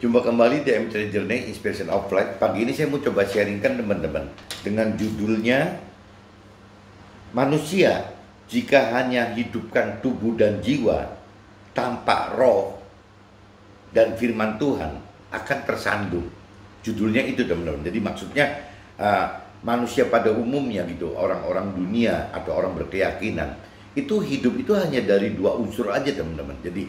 Jumpa kembali di M3 Journey Inspiration of Life. Pagi ini saya mau coba sharingkan teman-teman dengan judulnya Manusia jika hanya hidupkan tubuh dan jiwa tanpa roh dan firman Tuhan akan tersandung. Judulnya itu teman-teman. Jadi maksudnya manusia pada umumnya gitu, orang-orang dunia atau orang berkeyakinan itu hidup itu hanya dari dua unsur aja teman-teman. Jadi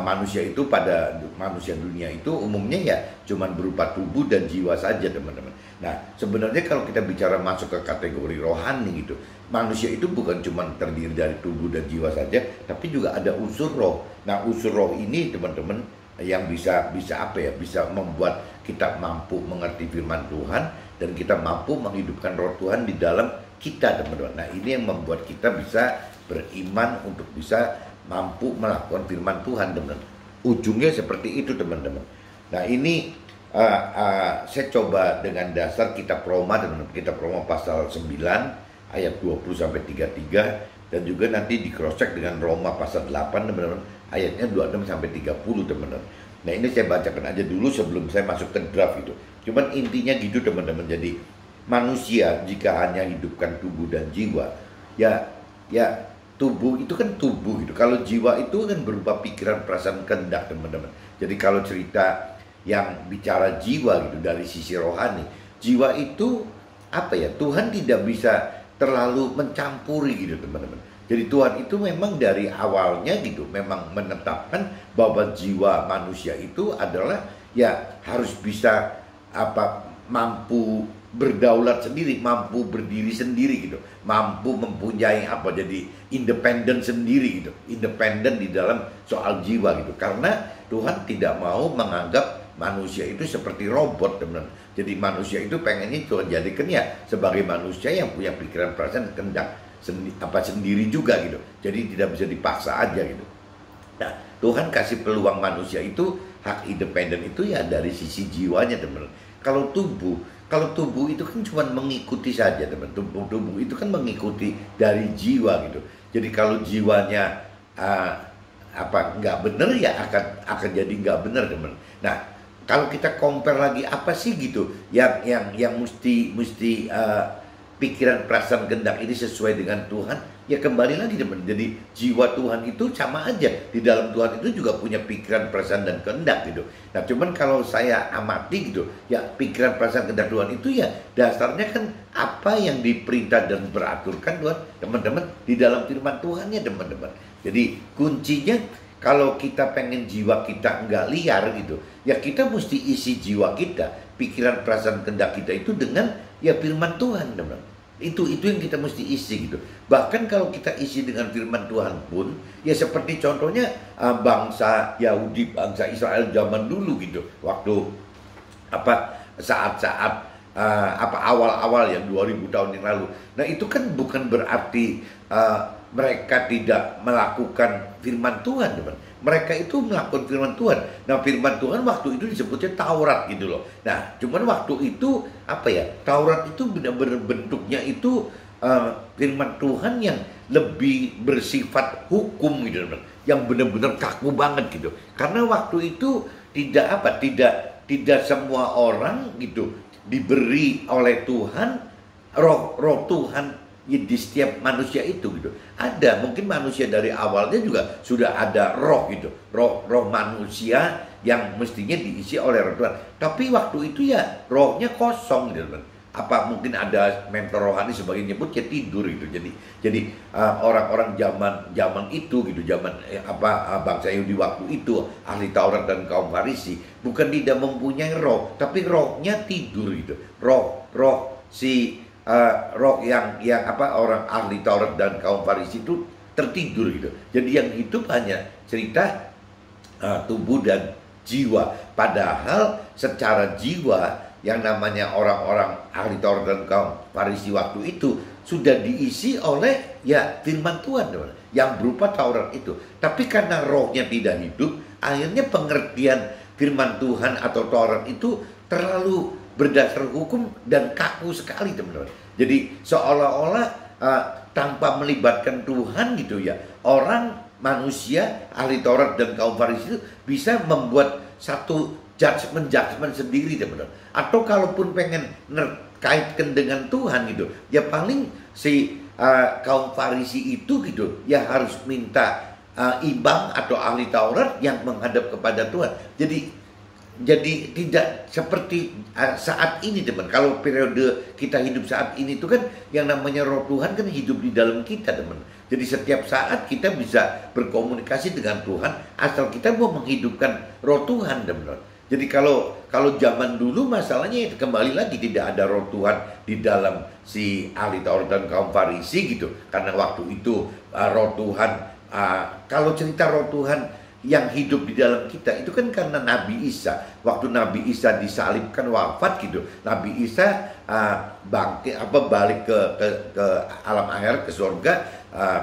manusia itu pada manusia dunia itu umumnya ya cuman berupa tubuh dan jiwa saja teman-teman. Nah sebenarnya kalau kita bicara masuk ke kategori rohani gitu, manusia itu bukan cuma terdiri dari tubuh dan jiwa saja, tapi juga ada unsur roh. Nah unsur roh ini teman-teman yang bisa apa ya, bisa membuat kita mampu mengerti firman Tuhan dan kita mampu menghidupkan roh Tuhan di dalam kita teman-teman. Nah ini yang membuat kita bisa beriman untuk bisa mampu melakukan firman Tuhan teman-teman. Ujungnya seperti itu teman-teman. Nah ini saya coba dengan dasar kitab Roma teman-teman. Kitab Roma pasal 9 ayat 20-33 dan juga nanti di cross check dengan Roma pasal 8 teman-teman, ayatnya 26-30 teman-teman. Nah ini saya bacakan aja dulu sebelum saya masuk ke draft itu. Cuman intinya gitu teman-teman. Jadi manusia jika hanya hidupkan tubuh dan jiwa, ya tubuh itu kan tubuh gitu. Kalau jiwa itu kan berupa pikiran, perasaan, kehendak teman-teman. Jadi kalau cerita yang bicara jiwa gitu dari sisi rohani, jiwa itu apa ya? Tuhan tidak bisa terlalu mencampuri gitu teman-teman. Jadi Tuhan itu memang dari awalnya gitu memang menetapkan bahwa jiwa manusia itu adalah ya harus bisa mampu berdaulat sendiri, mampu berdiri sendiri gitu, mampu mempunyai jadi independen sendiri gitu, independen di dalam soal jiwa gitu. Karena Tuhan tidak mau menganggap manusia itu seperti robot teman-teman. Jadi manusia itu pengennya Tuhan jadikan ya sebagai manusia yang punya pikiran, perasaan, kehendak sendiri juga gitu. Jadi tidak bisa dipaksa aja gitu. Nah Tuhan kasih peluang manusia itu hak independen itu ya dari sisi jiwanya teman-teman. Kalau tubuh itu kan cuma mengikuti saja teman. Tubuh itu kan mengikuti dari jiwa gitu. Jadi kalau jiwanya nggak benar ya akan jadi nggak benar teman. Nah kalau kita compare lagi apa sih gitu yang mesti pikiran, perasaan, kehendak ini sesuai dengan Tuhan, ya kembali lagi teman. Jadi jiwa Tuhan itu sama aja, di dalam Tuhan itu juga punya pikiran, perasaan, dan kehendak gitu. Nah cuman kalau saya amati gitu, ya pikiran, perasaan, kehendak Tuhan itu ya dasarnya kan apa yang diperintah dan beraturkan Tuhan teman-teman di dalam firman Tuhannya teman-teman. Jadi kuncinya kalau kita pengen jiwa kita nggak liar gitu, ya kita mesti isi jiwa kita, pikiran, perasaan, kehendak kita itu dengan ya firman Tuhan teman-teman. Itu yang kita mesti isi gitu. Bahkan kalau kita isi dengan firman Tuhan pun, ya seperti contohnya bangsa Yahudi, bangsa Israel zaman dulu gitu. Waktu saat-saat awal-awal yang 2000 tahun yang lalu. Nah itu kan bukan berarti mereka tidak melakukan firman Tuhan teman. Mereka itu melakukan firman Tuhan. Nah firman Tuhan waktu itu disebutnya Taurat gitu loh. Nah cuman waktu itu Taurat itu benar-benar bentuknya itu firman Tuhan yang lebih bersifat hukum gitu teman. Yang benar-benar kaku banget gitu. Karena waktu itu tidak semua orang gitu diberi oleh Tuhan roh Tuhan di setiap manusia itu gitu. Ada mungkin manusia dari awalnya juga sudah ada roh gitu, roh manusia yang mestinya diisi oleh roh Tuhan. Tapi waktu itu ya rohnya kosong gitu kan. Apa mungkin ada mentor rohani sebagai nyebut ya tidur gitu. Jadi orang-orang zaman itu gitu, zaman bangsa Yahudi waktu itu, ahli Taurat dan kaum Farisi bukan tidak mempunyai roh, tapi rohnya tidur gitu. Roh orang ahli Taurat dan kaum Farisi itu tertidur gitu. Jadi yang hidup hanya cerita tubuh dan jiwa. Padahal secara jiwa yang namanya orang-orang ahli Taurat dan kaum Farisi waktu itu sudah diisi oleh ya firman Tuhan teman, yang berupa Taurat itu. Tapi karena rohnya tidak hidup, akhirnya pengertian firman Tuhan atau Taurat itu terlalu berdasar hukum dan kaku sekali teman-teman. Jadi seolah-olah tanpa melibatkan Tuhan gitu ya, orang manusia ahli Taurat dan kaum Farisi itu bisa membuat satu judgment sendiri teman-teman. Atau kalaupun pengen kaitkan dengan Tuhan gitu, ya paling si kaum Farisi itu gitu ya harus minta imam atau ahli Taurat yang menghadap kepada Tuhan. Jadi tidak seperti saat ini teman. Kalau periode kita hidup saat ini itu kan yang namanya Roh Tuhan kan hidup di dalam kita teman. Jadi setiap saat kita bisa berkomunikasi dengan Tuhan asal kita mau menghidupkan Roh Tuhan teman. Jadi kalau zaman dulu masalahnya kembali lagi tidak ada Roh Tuhan di dalam si ahli Taurat dan kaum Farisi gitu. Karena waktu itu Roh Tuhan, kalau cerita Roh Tuhan yang hidup di dalam kita itu kan karena Nabi Isa. Waktu Nabi Isa disalibkan wafat gitu, Nabi Isa balik ke alam akhir, ke surga,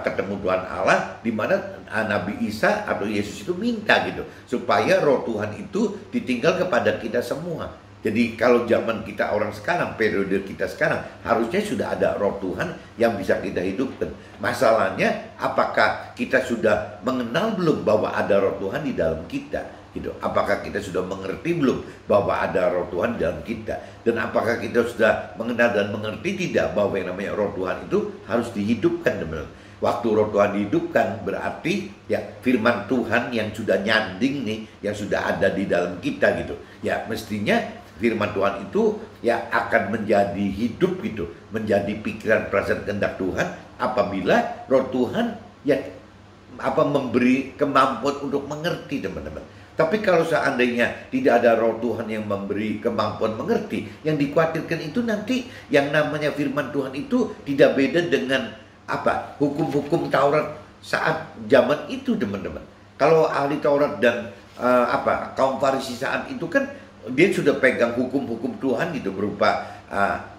ketemu Tuhan Allah, di mana Nabi Isa atau Yesus itu minta gitu supaya Roh Tuhan itu ditinggal kepada kita semua. Jadi kalau zaman kita orang sekarang, periode kita sekarang, harusnya sudah ada Roh Tuhan yang bisa kita hidupkan. Masalahnya, apakah kita sudah mengenal belum bahwa ada Roh Tuhan di dalam kita? Gitu. Apakah kita sudah mengerti belum bahwa ada Roh Tuhan di dalam kita? Dan apakah kita sudah mengenal dan mengerti tidak bahwa yang namanya Roh Tuhan itu harus dihidupkan, teman-teman? Waktu Roh Tuhan dihidupkan berarti ya firman Tuhan yang sudah nyanding nih, yang sudah ada di dalam kita gitu. Ya mestinya firman Tuhan itu ya akan menjadi hidup gitu, menjadi pikiran, perasaan, kehendak Tuhan apabila Roh Tuhan ya memberi kemampuan untuk mengerti, teman-teman. Tapi kalau seandainya tidak ada Roh Tuhan yang memberi kemampuan mengerti, yang dikhawatirkan itu nanti yang namanya firman Tuhan itu tidak beda dengan hukum-hukum Taurat saat zaman itu, teman-teman. Kalau ahli Taurat dan kaum Farisi saat itu kan dia sudah pegang hukum-hukum Tuhan gitu berupa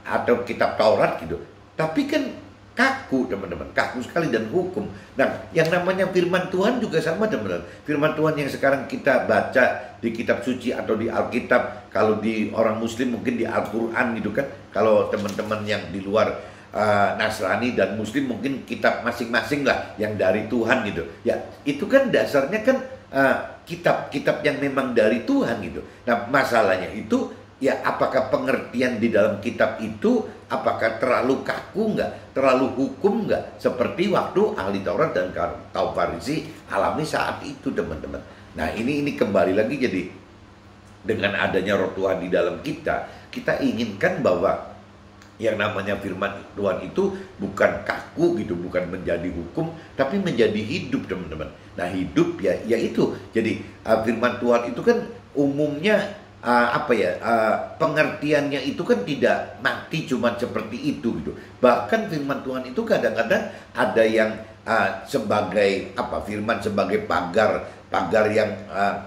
atau kitab Taurat gitu. Tapi kan kaku, teman-teman, kaku sekali dan hukum. Nah, yang namanya firman Tuhan juga sama, teman-teman. Firman Tuhan yang sekarang kita baca di kitab suci atau di Alkitab, kalau di orang Muslim mungkin di Al-Quran gitu kan. Kalau teman-teman yang di luar Nasrani dan Muslim mungkin kitab masing-masing lah yang dari Tuhan gitu. Ya, itu kan dasarnya kan kitab-kitab yang memang dari Tuhan gitu. Nah, masalahnya itu ya apakah pengertian di dalam kitab itu apakah terlalu kaku nggak, terlalu hukum nggak, seperti waktu ahli Taurat dan kaum Farisi alami saat itu, teman-teman. Nah, ini kembali lagi, jadi dengan adanya Roh Tuhan di dalam kita, kita inginkan bahwa yang namanya firman Tuhan itu bukan kaku gitu, bukan menjadi hukum, tapi menjadi hidup, teman-teman. Nah, hidup ya itu. Jadi firman Tuhan itu kan umumnya pengertiannya itu kan tidak mati cuma seperti itu gitu. Bahkan firman Tuhan itu kadang-kadang ada yang sebagai firman sebagai pagar yang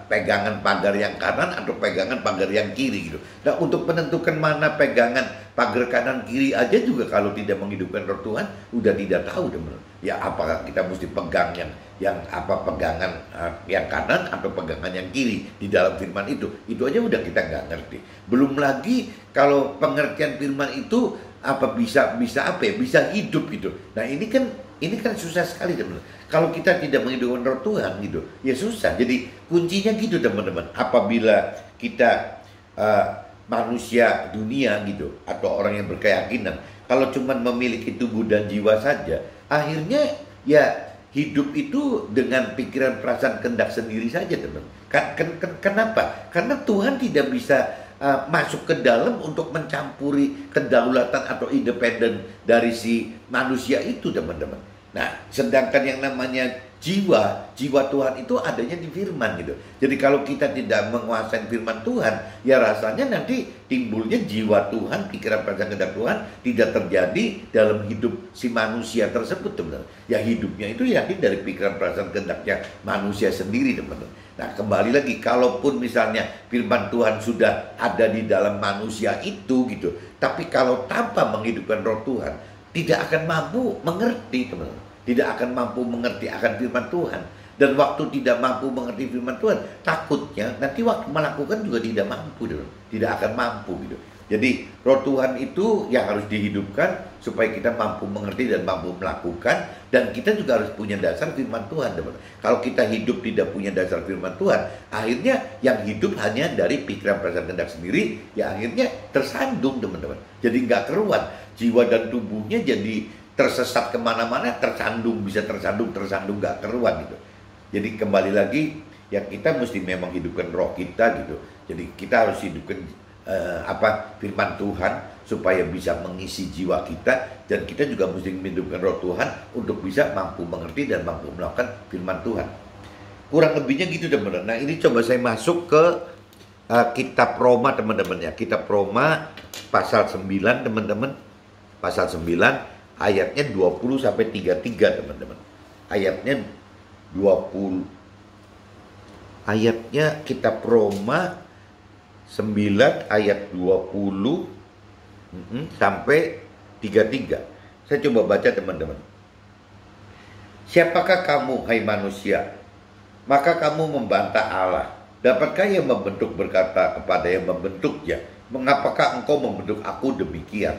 pegangan pagar yang kanan atau pegangan pagar yang kiri gitu. Nah, untuk menentukan mana pegangan pagar kanan kiri aja juga kalau tidak menghidupkan Roh Tuhan udah tidak tahu, teman-teman. Ya apakah kita mesti pegang pegangan yang kanan atau pegangan yang kiri di dalam firman itu aja udah kita nggak ngerti. Belum lagi kalau pengertian firman itu bisa hidup gitu. Nah, ini kan susah sekali, teman-teman. Kalau kita tidak menghidupkan Roh Tuhan gitu, ya susah. Jadi kuncinya gitu, teman-teman. Apabila kita manusia dunia gitu atau orang yang berkeyakinan, kalau cuma memiliki tubuh dan jiwa saja, akhirnya ya hidup itu dengan pikiran, perasaan, kehendak sendiri saja, teman. Kenapa? Karena Tuhan tidak bisa masuk ke dalam untuk mencampuri kedaulatan atau independen dari si manusia itu, teman-teman. Nah, sedangkan yang namanya jiwa Tuhan itu adanya di firman gitu. Jadi kalau kita tidak menguasai firman Tuhan, ya rasanya nanti timbulnya jiwa Tuhan, pikiran, perasaan, kehendak Tuhan tidak terjadi dalam hidup si manusia tersebut, teman-teman. Ya hidupnya itu ya dari pikiran, perasaan, kehendaknya manusia sendiri, teman-teman. Nah, kembali lagi, kalaupun misalnya firman Tuhan sudah ada di dalam manusia itu gitu, tapi kalau tanpa menghidupkan Roh Tuhan, tidak akan mampu mengerti, teman-teman. Tidak akan mampu mengerti akan firman Tuhan. Dan waktu tidak mampu mengerti firman Tuhan, takutnya nanti waktu melakukan juga tidak mampu, teman-teman. Tidak akan mampu gitu. Jadi roh Tuhan itu yang harus dihidupkan supaya kita mampu mengerti dan mampu melakukan, dan kita juga harus punya dasar firman Tuhan, teman-teman. Kalau kita hidup tidak punya dasar firman Tuhan, akhirnya yang hidup hanya dari pikiran perasaan kehendak sendiri, ya akhirnya tersandung, teman-teman. Jadi nggak keruan, jiwa dan tubuhnya jadi tersesat kemana-mana, tersandung, bisa tersandung nggak keruan gitu. Jadi kembali lagi, ya kita mesti memang hidupkan roh kita gitu. Jadi kita harus hidupkan firman Tuhan supaya bisa mengisi jiwa kita, dan kita juga mesti menghidupkan roh Tuhan untuk bisa mampu mengerti dan mampu melakukan firman Tuhan. Kurang lebihnya gitu, teman-teman. Nah, ini coba saya masuk ke kitab Roma, teman-teman ya. Kitab Roma pasal 9, teman-teman. Pasal 9 ayatnya 20 sampai 33, teman-teman. Ayatnya 20. Ayatnya kitab Roma 9 ayat 20 sampai 33. Saya coba baca, teman-teman. Siapakah kamu, hai manusia? Maka kamu membantah Allah. Dapatkah yang membentuk berkata kepada yang membentuknya, mengapakah engkau membentuk aku demikian?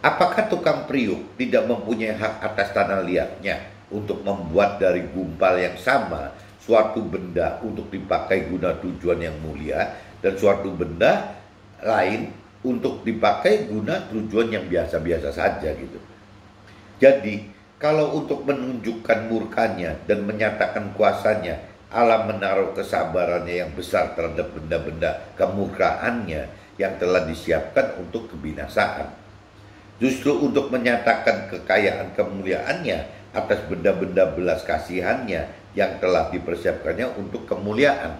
Apakah tukang periuk tidak mempunyai hak atas tanah liatnya untuk membuat dari gumpal yang sama suatu benda untuk dipakai guna tujuan yang mulia, dan suatu benda lain untuk dipakai guna tujuan yang biasa-biasa saja gitu. Jadi kalau untuk menunjukkan murkanya dan menyatakan kuasanya, Allah menaruh kesabarannya yang besar terhadap benda-benda kemurkaannya yang telah disiapkan untuk kebinasaan. Justru untuk menyatakan kekayaan kemuliaannya atas benda-benda belas kasihannya yang telah dipersiapkannya untuk kemuliaan,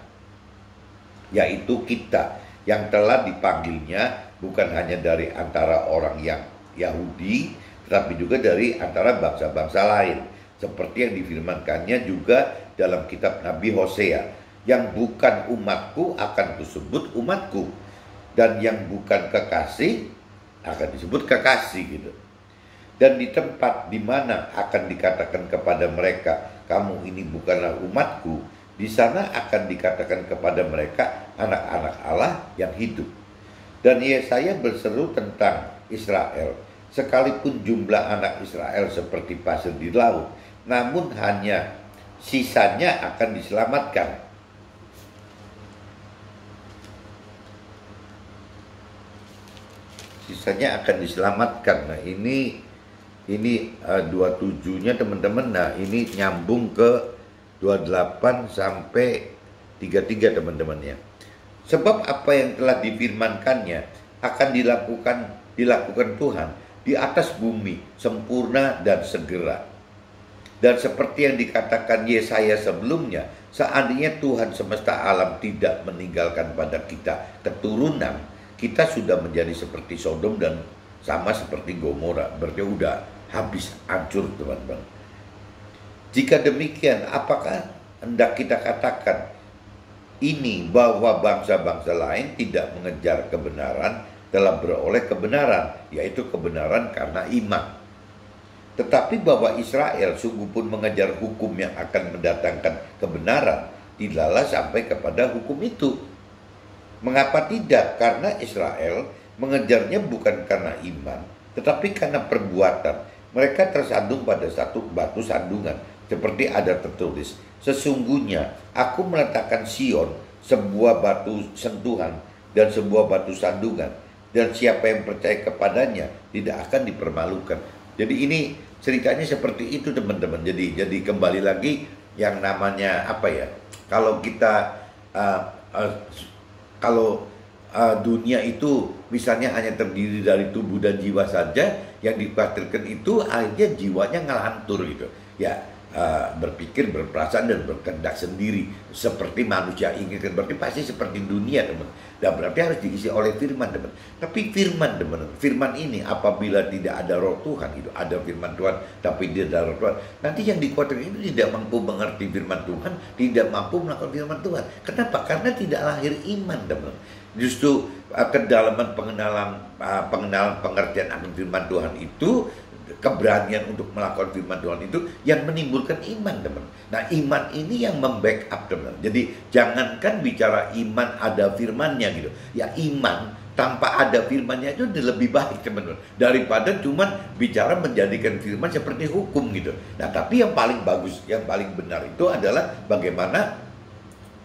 yaitu kita yang telah dipanggilnya bukan hanya dari antara orang yang Yahudi, tetapi juga dari antara bangsa-bangsa lain, seperti yang difirmankannya juga dalam kitab Nabi Hosea, yang bukan umatku akan disebut umatku, dan yang bukan kekasih akan disebut kekasih gitu. Dan di tempat di mana akan dikatakan kepada mereka, kamu ini bukanlah umatku, di sana akan dikatakan kepada mereka anak-anak Allah yang hidup. Dan Yesaya berseru tentang Israel, sekalipun jumlah anak Israel seperti pasir di laut, namun hanya sisanya akan diselamatkan. Sisanya akan diselamatkan. Nah, ini 27-nya, teman-teman. Nah, ini nyambung ke 28 sampai 33, teman-teman ya. Sebab apa yang telah difirmankannya akan dilakukan Tuhan di atas bumi, sempurna dan segera. Dan seperti yang dikatakan Yesaya sebelumnya, seandainya Tuhan semesta alam tidak meninggalkan pada kita keturunan, kita sudah menjadi seperti Sodom dan sama seperti Gomora. Berarti udah habis, hancur, teman-teman. Jika demikian, apakah hendak kita katakan ini bahwa bangsa-bangsa lain tidak mengejar kebenaran telah beroleh kebenaran, yaitu kebenaran karena iman. Tetapi bahwa Israel sungguh pun mengejar hukum yang akan mendatangkan kebenaran, tidaklah sampai kepada hukum itu. Mengapa tidak? Karena Israel mengejarnya bukan karena iman, tetapi karena perbuatan. Mereka tersandung pada satu batu sandungan, seperti ada tertulis, sesungguhnya aku meletakkan Sion sebuah batu sentuhan dan sebuah batu sandungan, dan siapa yang percaya kepadanya tidak akan dipermalukan. Jadi ini ceritanya seperti itu, teman-teman. Jadi kembali lagi yang namanya apa ya? Kalau kita dunia itu misalnya hanya terdiri dari tubuh dan jiwa saja, yang dikhawatirkan itu akhirnya jiwanya ngelantur gitu ya, berpikir, berperasaan dan berkehendak sendiri seperti manusia inginkan. Berarti pasti seperti dunia, teman. Dan berarti harus diisi oleh firman, teman. Tapi firman, teman, firman ini apabila tidak ada roh Tuhan, itu ada firman Tuhan tapi tidak ada roh Tuhan, nanti yang dikhawatirkan itu tidak mampu mengerti firman Tuhan, tidak mampu melakukan firman Tuhan. Kenapa? Karena tidak lahir iman, teman. Justru kedalaman pengenalan pengertian akan firman Tuhan itu keberanian untuk melakukan firman Tuhan itu yang menimbulkan iman, teman. Nah, iman ini yang membackup, teman. Jadi jangankan bicara iman ada firmannya gitu. Ya, iman tanpa ada firmannya itu lebih baik, teman-teman, daripada cuman bicara menjadikan firman seperti hukum gitu. Nah, tapi yang paling bagus, yang paling benar itu adalah bagaimana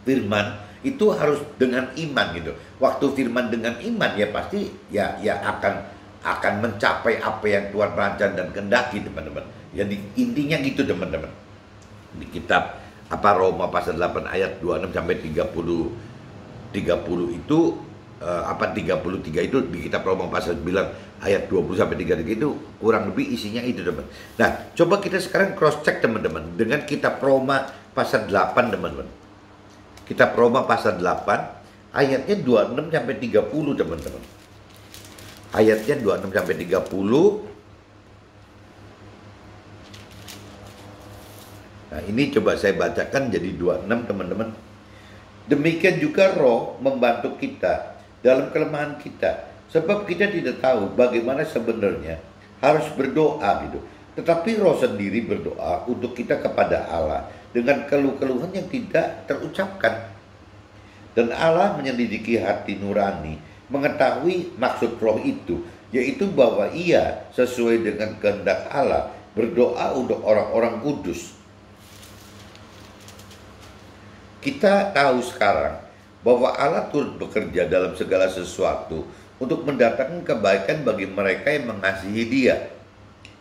firman itu harus dengan iman gitu. Waktu firman dengan iman ya pasti ya akan mencapai apa yang Tuhan rancang dan kehendaki, teman-teman. Jadi intinya gitu, teman-teman. Di kitab Roma pasal 8 ayat 26 sampai 30 itu 33 itu di kitab Roma pasal 9 ayat 20 sampai 33 itu kurang lebih isinya itu, teman. Nah, coba kita sekarang cross check, teman-teman, dengan kitab Roma pasal 8, teman-teman. Kitab Roma pasal 8 ayatnya 26 sampai 30, teman-teman. Ayatnya 26 sampai 30. Nah, ini coba saya bacakan jadi 26, teman-teman. Demikian juga Roh membantu kita dalam kelemahan kita, sebab kita tidak tahu bagaimana sebenarnya harus berdoa gitu. Tetapi Roh sendiri berdoa untuk kita kepada Allah dengan keluh-keluhan yang tidak terucapkan. Dan Allah menyelidiki hati nurani, mengetahui maksud Roh itu, yaitu bahwa Ia sesuai dengan kehendak Allah berdoa untuk orang-orang kudus. Kita tahu sekarang bahwa Allah turut bekerja dalam segala sesuatu untuk mendatangkan kebaikan bagi mereka yang mengasihi Dia,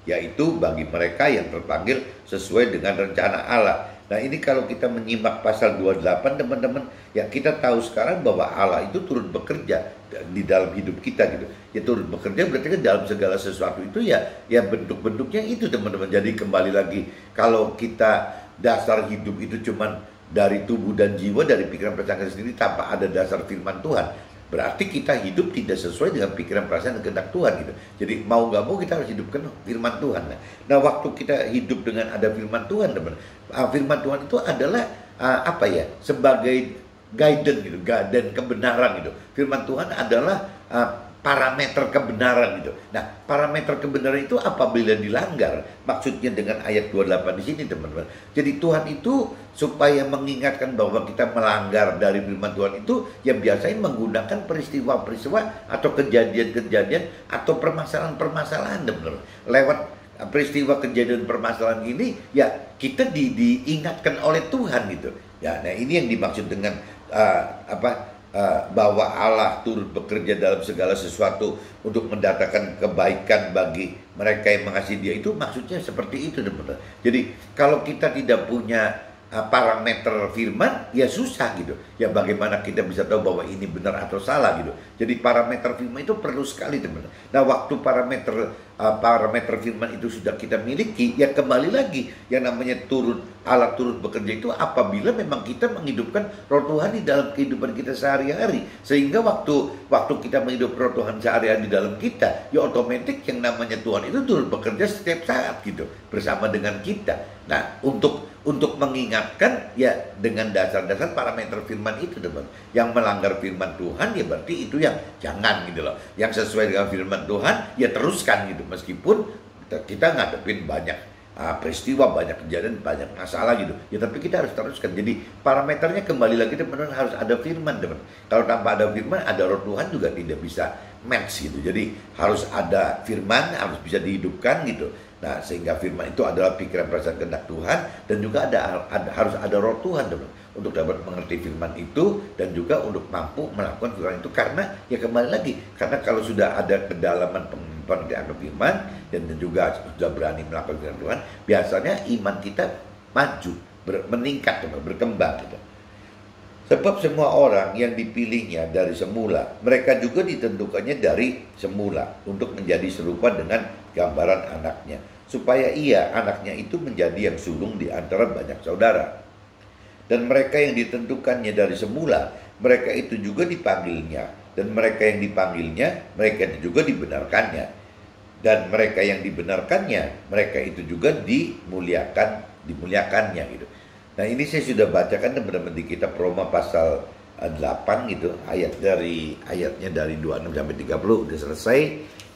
yaitu bagi mereka yang terpanggil sesuai dengan rencana Allah. Nah, ini kalau kita menyimak pasal 28, teman-teman, ya kita tahu sekarang bahwa Allah itu turut bekerja di dalam hidup kita gitu. Ya turut bekerja berarti kan dalam segala sesuatu itu ya bentuk-bentuknya itu, teman-teman. Jadi kembali lagi, kalau kita dasar hidup itu cuman dari tubuh dan jiwa, dari pikiran perasaan sendiri tanpa ada dasar firman Tuhan, berarti kita hidup tidak sesuai dengan pikiran perasaan dan kehendak Tuhan gitu. Jadi mau nggak mau kita harus hidupkan firman Tuhan. Nah, waktu kita hidup dengan ada firman Tuhan, teman, firman Tuhan itu adalah sebagai guidance gitu, dan kebenaran gitu. Firman Tuhan adalah parameter kebenaran gitu. Nah, parameter kebenaran itu apabila dilanggar, maksudnya dengan ayat 28 di sini, teman-teman. Jadi Tuhan itu supaya mengingatkan bahwa kita melanggar dari firman Tuhan itu, yang biasanya menggunakan peristiwa-peristiwa atau kejadian-kejadian atau permasalahan-permasalahan, teman-teman. Lewat peristiwa kejadian permasalahan ini, ya kita diingatkan oleh Tuhan gitu. Ya, nah ini yang dimaksud dengan bahwa Allah turut bekerja dalam segala sesuatu untuk mendatangkan kebaikan bagi mereka yang mengasihi Dia, itu maksudnya seperti itu, teman-teman. Jadi kalau kita tidak punya parameter firman, ya susah gitu. Ya bagaimana kita bisa tahu bahwa ini benar atau salah gitu. Jadi parameter firman itu perlu sekali, teman-teman. Nah, waktu parameter firman itu sudah kita miliki, ya kembali lagi yang namanya Allah turut bekerja itu apabila memang kita menghidupkan Roh Tuhan di dalam kehidupan kita sehari-hari. Sehingga waktu kita menghidup Roh Tuhan sehari-hari di dalam kita, ya otomatis yang namanya Tuhan itu turut bekerja setiap saat gitu bersama dengan kita. Nah, untuk mengingatkan ya dengan dasar-dasar parameter firman itu, teman. Yang melanggar firman Tuhan ya berarti itu yang jangan gitu loh. Yang sesuai dengan firman Tuhan ya teruskan gitu, meskipun kita ngadepin banyak peristiwa, banyak kejadian, banyak masalah gitu. Ya tapi kita harus teruskan. Jadi parameternya kembali lagi, teman-teman, harus ada firman, teman. Kalau tanpa ada firman, ada Roh Tuhan juga tidak bisa match gitu. Jadi harus ada firman, harus bisa dihidupkan gitu. Nah, sehingga firman itu adalah pikiran perasaan kehendak Tuhan, dan juga harus ada Roh Tuhan, teman, untuk dapat mengerti firman itu dan juga untuk mampu melakukan firman itu. Karena ya kembali lagi, karena kalau sudah ada kedalaman pengertian firman dan juga sudah berani melakukan firman Tuhan, biasanya iman kita maju, meningkat, teman, berkembang gitu. Sebab semua orang yang dipilihnya dari semula, mereka juga ditentukannya dari semula untuk menjadi serupa dengan gambaran anaknya, supaya ia, anaknya itu, menjadi yang sulung di antara banyak saudara. Dan mereka yang ditentukannya dari semula, mereka itu juga dipanggilnya. Dan mereka yang dipanggilnya, mereka itu juga dibenarkannya. Dan mereka yang dibenarkannya, mereka itu juga dimuliakannya gitu. Nah, ini saya sudah bacakan, teman-teman, di kitab Roma pasal 8 gitu, ayatnya dari 26 sampai 30 udah selesai.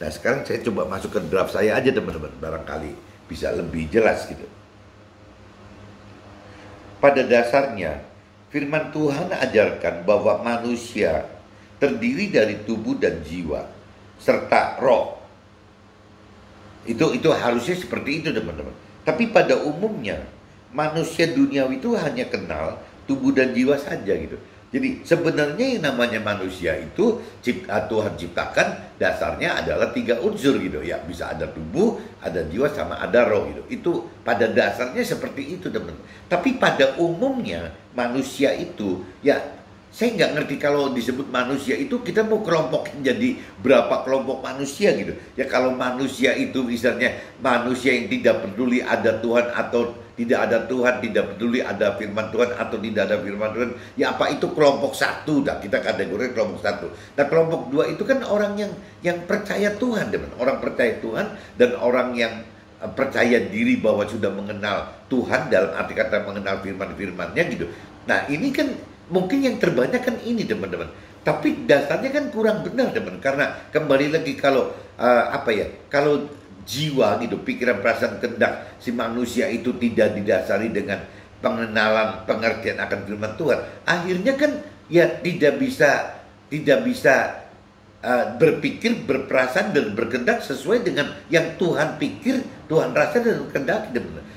Nah, sekarang saya coba masuk ke draft saya aja teman-teman, barangkali bisa lebih jelas gitu. Pada dasarnya, firman Tuhan ajarkan bahwa manusia terdiri dari tubuh dan jiwa serta roh. Itu harusnya seperti itu teman-teman. Tapi pada umumnya manusia duniawi itu hanya kenal tubuh dan jiwa saja gitu. Jadi sebenarnya yang namanya manusia itu Tuhan ciptakan dasarnya adalah 3 unsur gitu ya. Bisa ada tubuh, ada jiwa, sama ada roh gitu. Itu pada dasarnya seperti itu teman-teman. Tapi pada umumnya manusia itu ya, saya nggak ngerti kalau disebut manusia itu kita mau kelompokin jadi berapa kelompok manusia gitu. Ya kalau manusia itu misalnya manusia yang tidak peduli ada Tuhan atau tidak ada Tuhan, tidak peduli ada firman Tuhan atau tidak ada firman Tuhan, ya apa itu kelompok 1, dah kita kategori kelompok 1. Nah kelompok 2 itu kan orang yang percaya Tuhan, teman. Orang percaya Tuhan dan orang yang percaya diri bahwa sudah mengenal Tuhan dalam arti kata mengenal firman-firmannya gitu. Nah ini kan mungkin yang terbanyak kan ini teman-teman. Tapi dasarnya kan kurang benar teman. Karena kembali lagi kalau kalau jiwa gitu, pikiran, perasaan, kehendak si manusia itu tidak didasari dengan pengenalan, pengertian akan firman Tuhan, akhirnya kan ya tidak bisa berpikir, berperasaan dan berkehendak sesuai dengan yang Tuhan pikir, Tuhan rasa dan kehendak.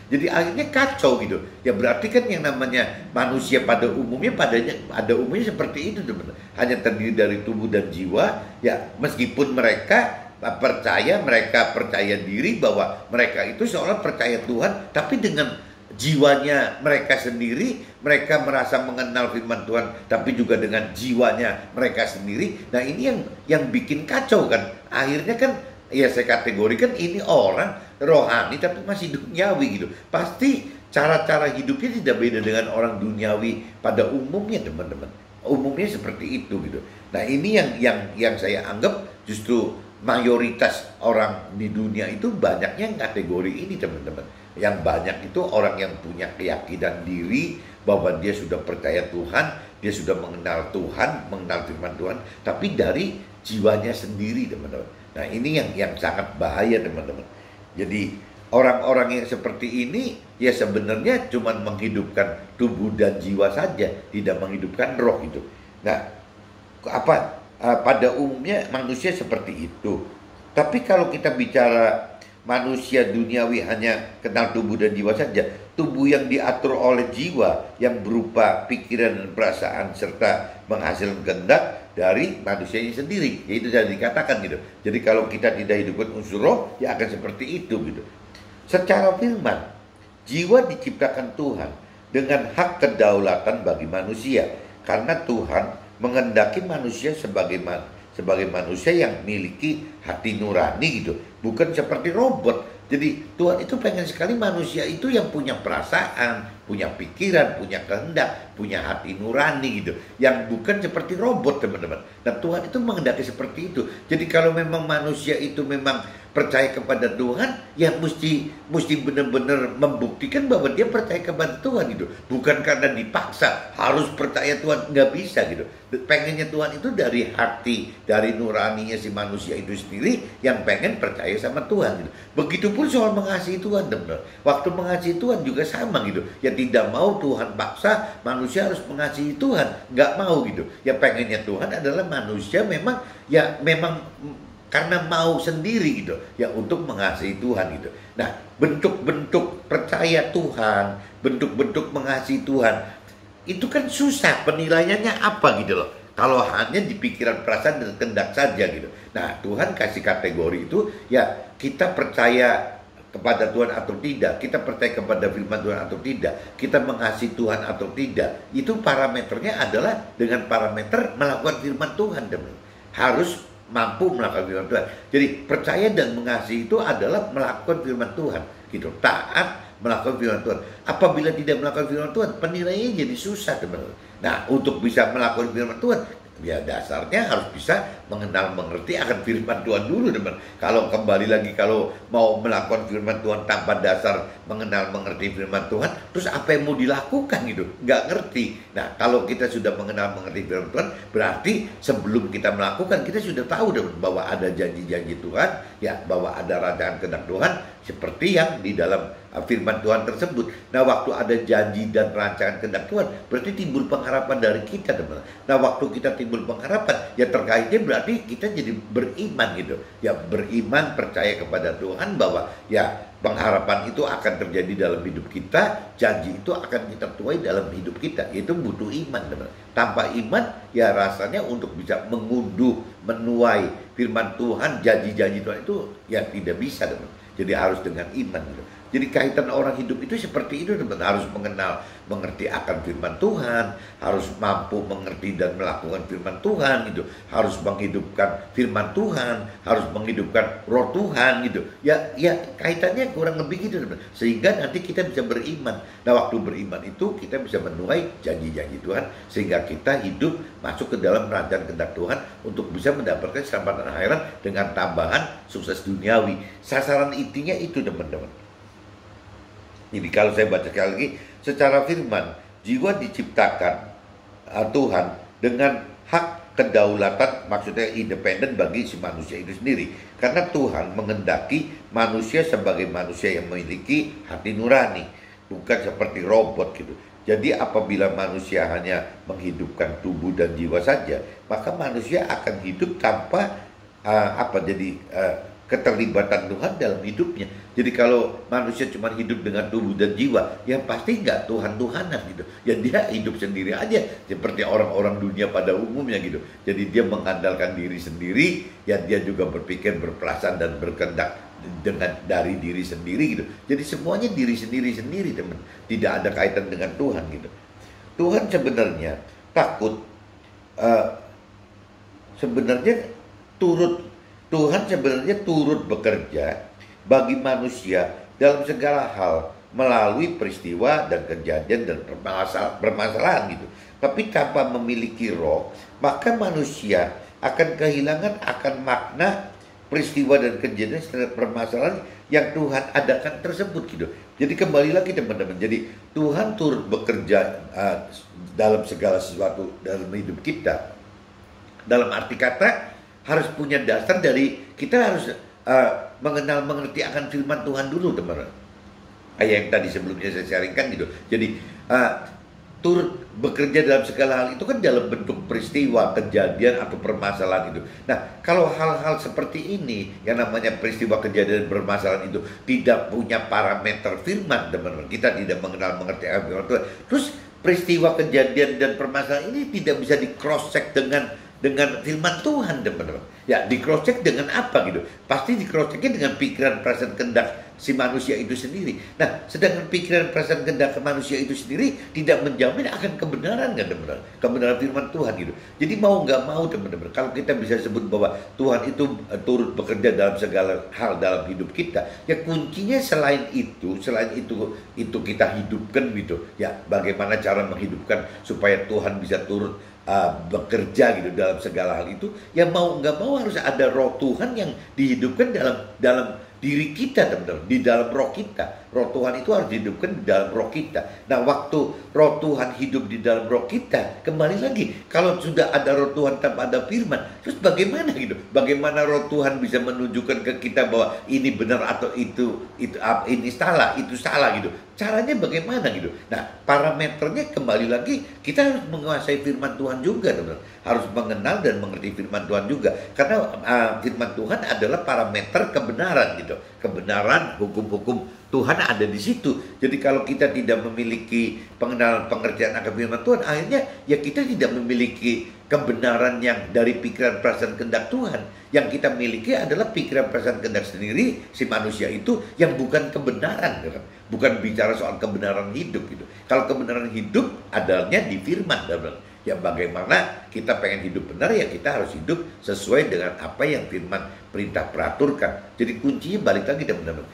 Jadi akhirnya kacau gitu. Ya berarti kan yang namanya manusia pada umumnya seperti itu teman. Hanya terdiri dari tubuh dan jiwa. Ya meskipun mereka percaya diri bahwa mereka itu seolah percaya Tuhan, tapi dengan jiwanya mereka sendiri, mereka merasa mengenal firman Tuhan, tapi juga dengan jiwanya mereka sendiri. Nah ini yang bikin kacau kan. Akhirnya kan ya saya kategorikan ini orang rohani tapi masih duniawi gitu. Pasti cara-cara hidupnya tidak beda dengan orang duniawi pada umumnya teman-teman. Umumnya seperti itu gitu. Nah ini yang saya anggap justru mayoritas orang di dunia itu banyaknya kategori ini teman-teman. Yang banyak itu orang yang punya keyakinan diri bahwa dia sudah percaya Tuhan, dia sudah mengenal Tuhan, mengenal firman Tuhan, tapi dari jiwanya sendiri teman-teman. Nah ini yang sangat bahaya teman-teman. Jadi orang-orang yang seperti ini ya sebenarnya cuma menghidupkan tubuh dan jiwa saja, tidak menghidupkan roh itu. Nah pada umumnya manusia seperti itu. Tapi kalau kita bicara manusia duniawi hanya kenal tubuh dan jiwa saja, tubuh yang diatur oleh jiwa yang berupa pikiran dan perasaan serta menghasilkan kehendak dari manusianya sendiri. Yaitu sudah dikatakan gitu. Jadi kalau kita tidak hidupkan unsur roh, ya akan seperti itu gitu. Secara firman, jiwa diciptakan Tuhan dengan hak kedaulatan bagi manusia, karena Tuhan mengendaki manusia sebagai manusia yang memiliki hati nurani gitu, bukan seperti robot. Jadi Tuhan itu pengen sekali manusia itu yang punya perasaan, punya pikiran, punya kehendak, punya hati nurani gitu, yang bukan seperti robot teman-teman. Dan Tuhan itu mengendaki seperti itu. Jadi kalau memang manusia itu memang percaya kepada Tuhan, ya mesti benar-benar membuktikan bahwa dia percaya kepada Tuhan gitu. Bukan karena dipaksa harus percaya Tuhan, nggak bisa gitu. Pengennya Tuhan itu dari hati, dari nuraninya si manusia itu sendiri yang pengen percaya sama Tuhan gitu. Begitupun soal mengasihi Tuhan teman-teman. Waktu mengasihi Tuhan juga sama gitu. Ya tidak mau Tuhan paksa manusia harus mengasihi Tuhan, nggak mau gitu. Ya pengennya Tuhan adalah manusia memang karena mau sendiri gitu ya untuk mengasihi Tuhan gitu. Nah bentuk-bentuk percaya Tuhan, bentuk-bentuk mengasihi Tuhan itu kan susah penilaiannya apa gitu loh. Kalau hanya di pikiran, perasaan dan kehendak saja gitu. Nah Tuhan kasih kategori itu ya kita percaya kepada Tuhan atau tidak, kita percaya kepada firman Tuhan atau tidak, kita mengasihi Tuhan atau tidak. Itu parameternya adalah dengan parameter melakukan firman Tuhan teman. Harus mampu melakukan firman Tuhan. Jadi percaya dan mengasihi itu adalah melakukan firman Tuhan gitu. Taat melakukan firman Tuhan. Apabila tidak melakukan firman Tuhan, penilaiannya jadi susah teman-teman. Nah untuk bisa melakukan firman Tuhan, Ya dasarnya harus bisa mengenal mengerti akan firman Tuhan dulu, teman. Kalau kembali lagi, kalau mau melakukan firman Tuhan tanpa dasar mengenal mengerti firman Tuhan, terus apa yang mau dilakukan gitu? Nggak ngerti. Nah, kalau kita sudah mengenal mengerti firman Tuhan, berarti sebelum kita melakukan, kita sudah tahu bahwa ada janji-janji Tuhan, ya, bahwa ada rancangan kehendak Tuhan, seperti yang di dalam firman Tuhan tersebut. Nah, waktu ada janji dan rancangan kehendak Tuhan, berarti timbul pengharapan dari kita, teman. Nah, waktu kita timbul pengharapan, ya terkaitnya berarti kita jadi beriman gitu. Ya, beriman, percaya kepada Tuhan bahwa ya pengharapan itu akan terjadi dalam hidup kita, janji itu akan kita tuai dalam hidup kita. Itu butuh iman, teman. Tanpa iman, ya rasanya untuk bisa mengunduh, menuai firman Tuhan, janji-janji Tuhan itu ya tidak bisa, teman. Jadi harus dengan iman gitu. Jadi kaitan orang hidup itu seperti itu, teman. Harus mengenal, mengerti akan firman Tuhan, harus mampu mengerti dan melakukan firman Tuhan gitu. Harus menghidupkan firman Tuhan, harus menghidupkan roh Tuhan gitu. Ya kaitannya kurang lebih gitu, teman. Sehingga nanti kita bisa beriman. Nah, waktu beriman itu kita bisa menuai janji-janji Tuhan, sehingga kita hidup masuk ke dalam rancangan kehendak Tuhan untuk bisa mendapatkan keselamatan akhirat dengan tambahan sukses duniawi. Sasaran intinya itu, teman-teman. Jadi kalau saya baca sekali lagi, secara firman, jiwa diciptakan Tuhan dengan hak kedaulatan, maksudnya independen bagi si manusia itu sendiri. Karena Tuhan mengendaki manusia sebagai manusia yang memiliki hati nurani, bukan seperti robot gitu. Jadi apabila manusia hanya menghidupkan tubuh dan jiwa saja, maka manusia akan hidup tanpa keterlibatan Tuhan dalam hidupnya. Jadi kalau manusia cuma hidup dengan tubuh dan jiwa, ya pasti nggak Tuhan-Tuhanan gitu. Ya dia hidup sendiri aja, seperti orang-orang dunia pada umumnya gitu. Jadi dia mengandalkan diri sendiri, ya dia juga berpikir, berperasaan dan berkehendak dari diri sendiri gitu. Jadi semuanya diri sendiri-sendiri, teman. Tidak ada kaitan dengan Tuhan gitu. Tuhan sebenarnya takut, Tuhan sebenarnya turut bekerja bagi manusia dalam segala hal melalui peristiwa dan kejadian dan permasalahan gitu. Tapi tanpa memiliki roh, maka manusia akan kehilangan akan makna peristiwa dan kejadian dan permasalahan yang Tuhan adakan tersebut gitu. Jadi kembali lagi, teman-teman. Jadi Tuhan turut bekerja dalam segala sesuatu dalam hidup kita. Dalam arti kata harus punya dasar dari kita harus mengenal mengerti akan firman Tuhan dulu, teman-teman. Yang tadi sebelumnya saya sharingkan gitu. Jadi turut bekerja dalam segala hal itu kan dalam bentuk peristiwa, kejadian atau permasalahan itu. Nah, kalau hal-hal seperti ini yang namanya peristiwa, kejadian, permasalahan itu tidak punya parameter firman, teman-teman, kita tidak mengenal mengerti akan firman Tuhan. Terus peristiwa, kejadian dan permasalahan ini tidak bisa di cross check dengan firman Tuhan, teman-teman. Ya, di cross check dengan apa gitu? Pasti di cross checknya dengan pikiran, perasaan, kehendak si manusia itu sendiri. Nah, sedangkan pikiran, perasaan, kehendak manusia itu sendiri tidak menjamin akan kebenaran, kan, teman-teman? Kebenaran firman Tuhan gitu. Jadi mau nggak mau, teman-teman, kalau kita bisa sebut bahwa Tuhan itu turut bekerja dalam segala hal dalam hidup kita, ya kuncinya selain itu kita hidupkan gitu. Ya, bagaimana cara menghidupkan supaya Tuhan bisa turut bekerja gitu dalam segala hal itu, ya mau nggak mau harus ada roh Tuhan yang dihidupkan dalam diri kita, teman-teman, di dalam roh kita. Roh Tuhan itu harus dihidupkan di dalam roh kita. Nah, waktu roh Tuhan hidup di dalam roh kita, kembali lagi, kalau sudah ada roh Tuhan tanpa ada firman, terus bagaimana gitu? Bagaimana roh Tuhan bisa menunjukkan ke kita bahwa ini benar atau itu ini salah, itu salah gitu? Caranya bagaimana gitu? Nah, parameternya kembali lagi, kita harus menguasai firman Tuhan juga, teman-teman. Harus mengenal dan mengerti firman Tuhan juga. Karena firman Tuhan adalah parameter kebenaran gitu. Kebenaran, hukum-hukum Tuhan ada di situ. Jadi kalau kita tidak memiliki pengenalan, pengertian akan firman Tuhan, akhirnya ya kita tidak memiliki kebenaran yang dari pikiran, perasaan, kehendak Tuhan. Yang kita miliki adalah pikiran, perasaan, kehendak sendiri si manusia itu yang bukan kebenaran, kan? Bukan bicara soal kebenaran hidup gitu. Kalau kebenaran hidup adanya di firman, teman-teman. Ya bagaimana kita pengen hidup benar, ya kita harus hidup sesuai dengan apa yang firman perintah peraturkan. Jadi kuncinya balik lagi teman-teman.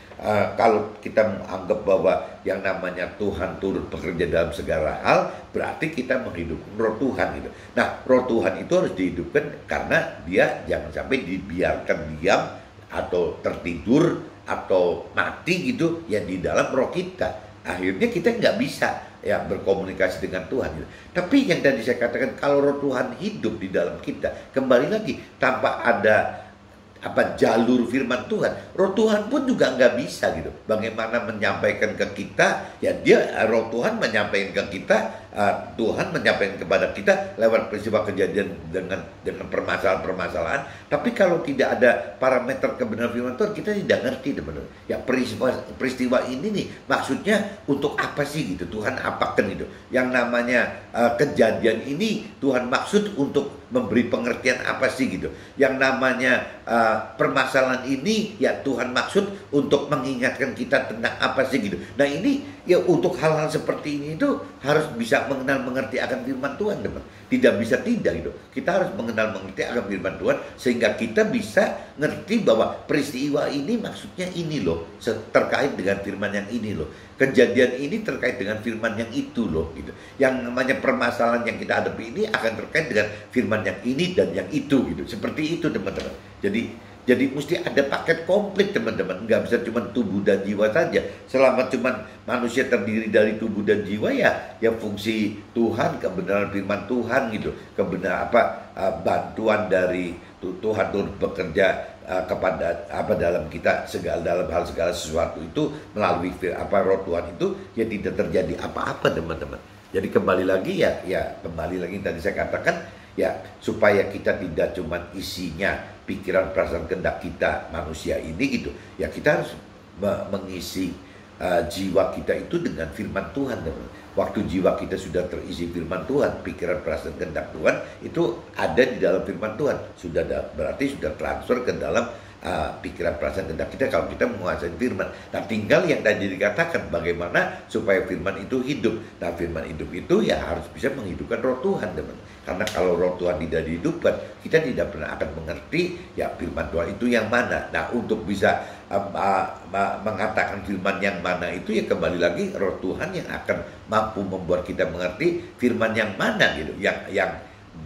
Kalau kita menganggap bahwa yang namanya Tuhan turut bekerja dalam segala hal, berarti kita menghidupkan roh Tuhan gitu. Nah, roh Tuhan itu harus dihidupkan karena dia jangan sampai dibiarkan diam atau tertidur atau mati gitu ya di dalam roh kita. Akhirnya kita nggak bisa ya berkomunikasi dengan Tuhan gitu. Tapi yang tadi saya katakan, kalau roh Tuhan hidup di dalam kita, kembali lagi tanpa ada jalur firman Tuhan, roh Tuhan pun juga nggak bisa gitu. Bagaimana menyampaikan ke kita? Ya dia, roh Tuhan menyampaikan ke kita, Tuhan menyampaikan kepada kita lewat peristiwa kejadian dengan permasalahan-permasalahan. Tapi kalau tidak ada parameter kebenaran firman Tuhan, kita tidak ngerti teman-teman. Ya peristiwa ini nih maksudnya untuk apa sih gitu? Tuhan apakan gitu? Yang namanya kejadian ini Tuhan maksud untuk memberi pengertian apa sih gitu? Yang namanya permasalahan ini ya Tuhan maksud untuk mengingatkan kita tentang apa sih gitu. Nah ini ya untuk hal-hal seperti ini itu harus bisa mengenal mengerti akan firman Tuhan teman. Tidak bisa tidak gitu. Kita harus mengenal mengerti akan firman Tuhan sehingga kita bisa ngerti bahwa peristiwa ini maksudnya ini loh, terkait dengan firman yang ini loh. Kejadian ini terkait dengan firman yang itu loh gitu. Yang namanya permasalahan yang kita hadapi ini akan terkait dengan firman yang ini dan yang itu gitu. Seperti itu teman-teman. Jadi mesti ada paket komplit teman-teman. Nggak bisa cuma tubuh dan jiwa saja. Selama cuma manusia terdiri dari tubuh dan jiwa ya fungsi Tuhan, kebenaran firman Tuhan gitu. Kebenaran bantuan dari Tuhan turut bekerja kepada dalam kita dalam hal segala sesuatu itu melalui roh Tuhan itu ya tidak terjadi apa-apa teman-teman. Jadi kembali lagi kembali lagi yang tadi saya katakan ya supaya kita tidak cuma isinya pikiran, perasaan, kehendak kita manusia ini gitu. Ya kita harus mengisi jiwa kita itu dengan firman Tuhan teman-teman. Waktu jiwa kita sudah terisi firman Tuhan, pikiran, perasaan, kehendak Tuhan itu ada di dalam firman Tuhan. Berarti sudah transfer ke dalam pikiran, perasaan, kehendak kita kalau kita menguasai firman. Nah tinggal yang tadi dikatakan bagaimana supaya firman itu hidup. Nah firman hidup itu ya harus bisa menghidupkan roh Tuhan teman. Karena kalau roh Tuhan tidak dihidupkan, kita tidak pernah akan mengerti ya firman Tuhan itu yang mana. Nah untuk bisa mengatakan firman yang mana itu ya kembali lagi roh Tuhan yang akan mampu membuat kita mengerti firman yang mana gitu. Yang